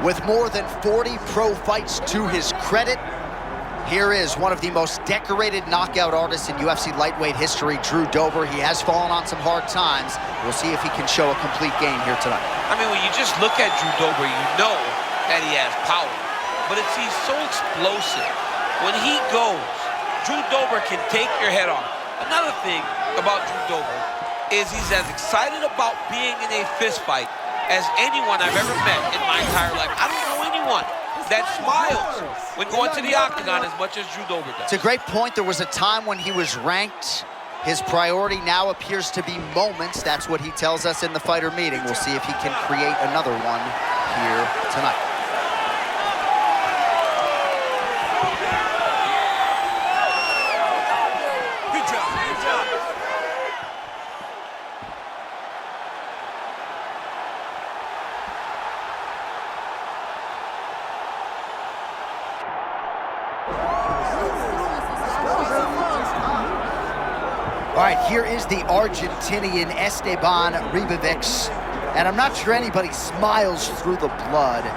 With more than 40 pro fights to his credit, here is one of the most decorated knockout artists in UFC lightweight history, Drew Dober. He has fallen on some hard times. We'll see if he can show a complete game here tonight. I mean, when you just look at Drew Dober, you know that he has power. But he's so explosive. When he goes, Drew Dober can take your head off. Another thing about Drew Dober is he's as excited about being in a fist fight as anyone I've ever met in my entire life. I don't know anyone that smiles when going to the octagon as much as Drew Dober does. It's a great point. There was a time when he was ranked. His priority now appears to be moments. That's what he tells us in the fighter meeting. We'll see if he can create another one here tonight. All right, here is the Argentinian Esteban Ribovics, and I'm not sure anybody smiles through the blood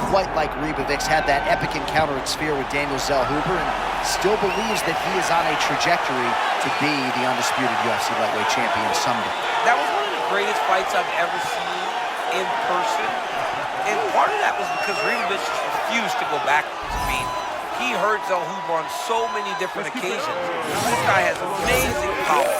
quite like Ribovics. Had that epic encounter at Sphere with Daniel Zellhuber and still believes that he is on a trajectory to be the undisputed UFC lightweight champion someday. That was one of the greatest fights I've ever seen in person, and part of that was because Ribovics refused to go backwards. I mean, he hurt Zellhuber on so many different occasions. This guy has amazing power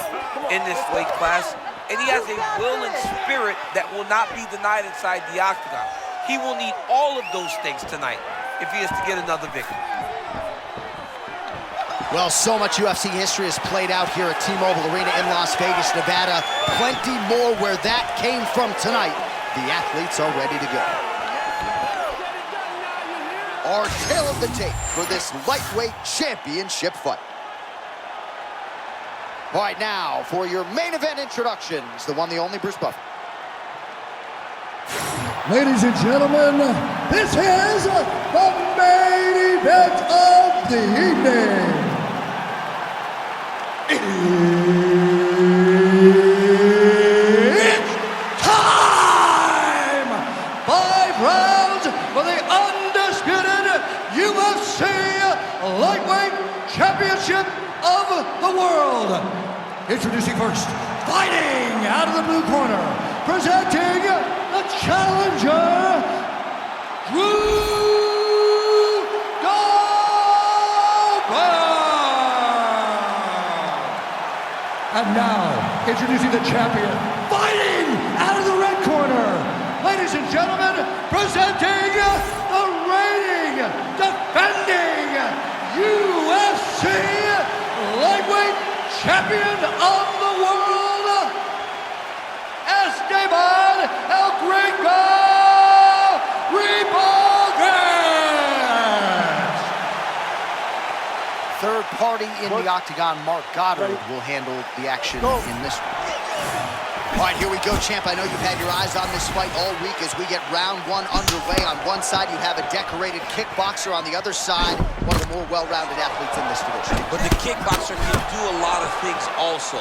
in this weight class, and he has a will and spirit that will not be denied inside the octagon. He will need all of those things tonight if he is to get another victory. Well, so much UFC history has played out here at T-Mobile Arena in Las Vegas, Nevada. Plenty more where that came from tonight. The athletes are ready to go. Our tail of the tape for this lightweight championship fight. All right, now for your main event introductions, the one, the only, Bruce Buffer. Ladies and gentlemen, this is the main event of the evening. It's time! 5 rounds for the undisputed UFC Lightweight Championship of the world. Introducing first, fighting out of the blue corner, presenting the challenger, Drew Dober. And now, introducing the champion, fighting out of the red corner, ladies and gentlemen, presenting the reigning, defending UFC Lightweight Champion of the world, Esteban Ribovics. Third party in the octagon, Mark Goddard, will handle the action in this one. All right, here we go, champ. I know you've had your eyes on this fight all week as we get round one underway. On one side, you have a decorated kickboxer. On the other side, one of the more well-rounded athletes in this division. But the kickboxer can do a lot of things also.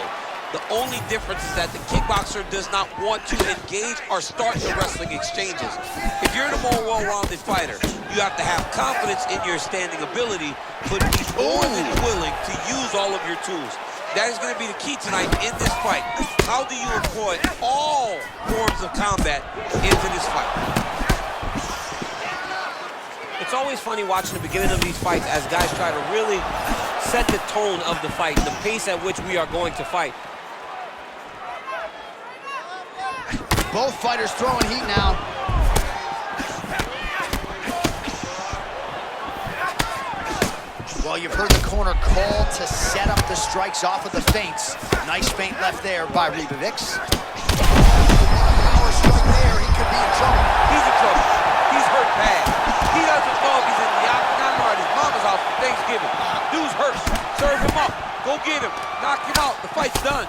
The only difference is that the kickboxer does not want to engage or start the wrestling exchanges. If you're the more well-rounded fighter, you have to have confidence in your standing ability, but be more than willing to use all of your tools. That is going to be the key tonight in this fight. How do you employ all forms of combat into this fight? It's always funny watching the beginning of these fights as guys try to really set the tone of the fight, the pace at which we are going to fight. Both fighters throwing heat now. Well, you've heard the corner call to set up the strikes off of the feints. Nice feint left there by Ribovics. Power strike there, he could be in trouble. He's in trouble. He's hurt bad. He doesn't know if he's in the octagon or at his mama's house for Thanksgiving. Dude's hurt. Serve him up. Go get him. Knock him out. The fight's done.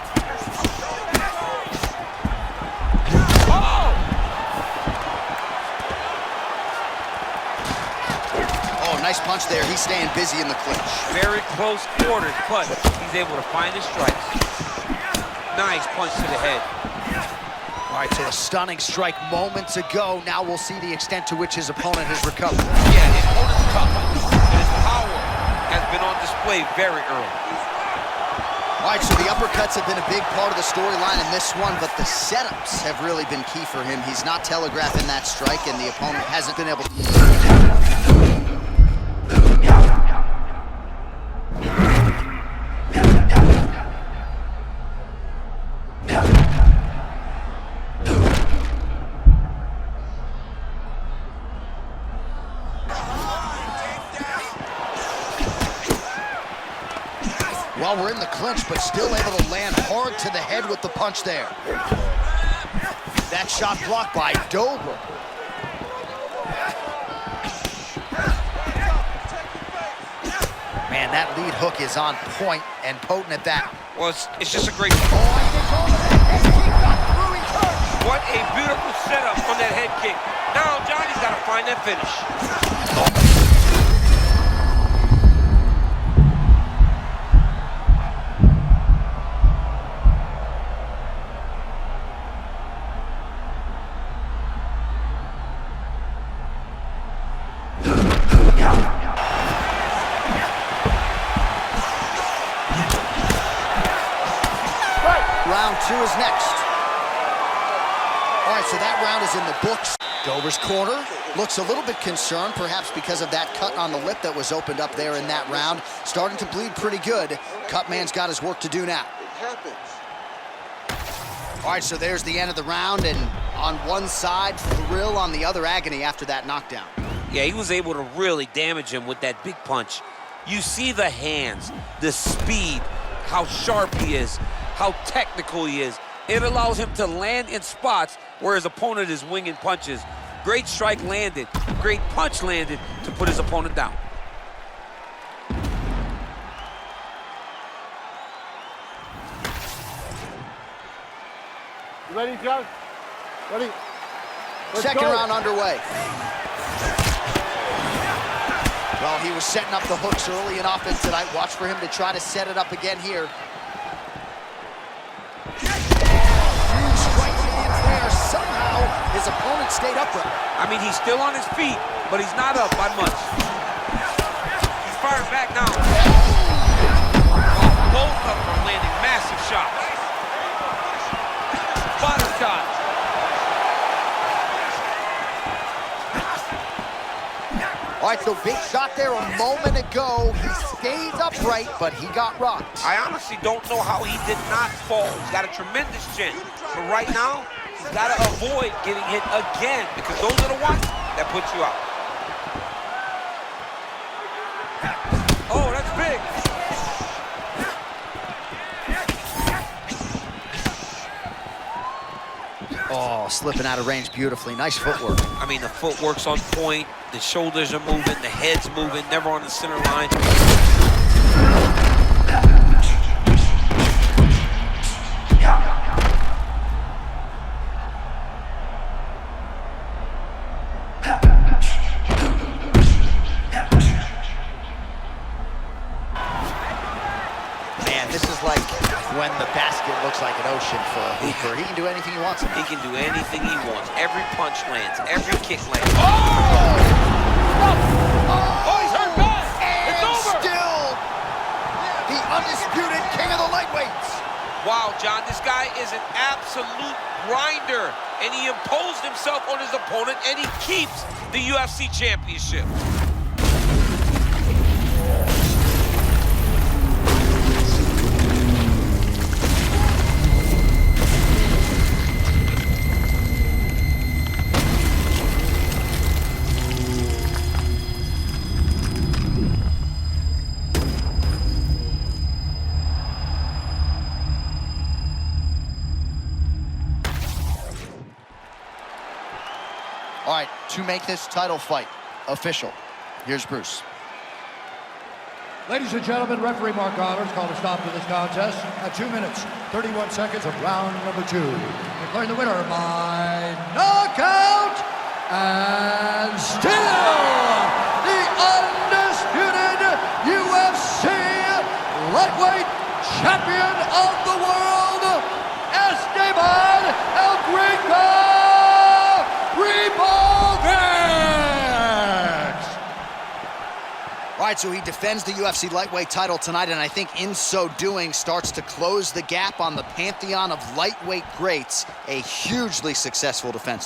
Nice punch there. He's staying busy in the clinch. Very close quarters, but he's able to find his strikes. Nice punch to the head. All right, so a stunning strike moments ago. Now we'll see the extent to which his opponent has recovered. Yeah, his opponent's toughness and his power has been on display very early. All right, so the uppercuts have been a big part of the storyline in this one, but the setups have really been key for him. He's not telegraphing that strike, and the opponent hasn't been able to... Well, we're in the clinch, but still able to land hard to the head with the punch there. That shot blocked by Dober. Man, that lead hook is on point and potent at that. Well, it's just a great... What a beautiful setup on that head kick. Now Johnny's got to find that finish. Round two is next. All right, so that round is in the books. Dober's corner looks a little bit concerned, perhaps because of that cut on the lip that was opened up there in that round. Starting to bleed pretty good. Cutman's got his work to do now. All right, so there's the end of the round, and on one side, thrill, on the other, agony after that knockdown. Yeah, he was able to really damage him with that big punch. You see the hands, the speed, how sharp he is, how technical he is. It allows him to land in spots where his opponent is winging punches. Great strike landed, great punch landed to put his opponent down. You ready, John? Ready? Second round underway. Well, he was setting up the hooks early in offense tonight. Watch for him to try to set it up again here. Huge strike lands there. Somehow, his opponent stayed upright. I mean, he's still on his feet, but he's not up by much. He's firing back now. Oh, both of them are landing massive shots. Bottom shot. All right, so big shot there a moment ago. He stays upright, but he got rocked. I honestly don't know how he did not fall. He's got a tremendous chin. But right now, he's got to avoid getting hit again, because those are the ones that put you out. Oh, that's big. Oh, slipping out of range beautifully. Nice footwork. I mean, the footwork's on point. The shoulders are moving. The head's moving. Never on the center line. Man, this is like when the basket looks like an ocean for a hooper. He can do anything he wants. He can do anything he wants. Every punch lands. Every kick lands. Oh, he's hurt bad. And It's over. still the undisputed king of the lightweights. Wow, John, this guy is an absolute grinder. And he imposed himself on his opponent, and he keeps the UFC championship. All right, to make this title fight official, here's Bruce. Ladies and gentlemen, referee Mark Honors called a stop to this contest at 2 minutes, 31 seconds of round number 2. Declaring the winner by knockout and still the undisputed UFC lightweight champion of the world, Esteban Ribovics! All right, so he defends the UFC lightweight title tonight, and I think in so doing starts to close the gap on the pantheon of lightweight greats. A hugely successful defense.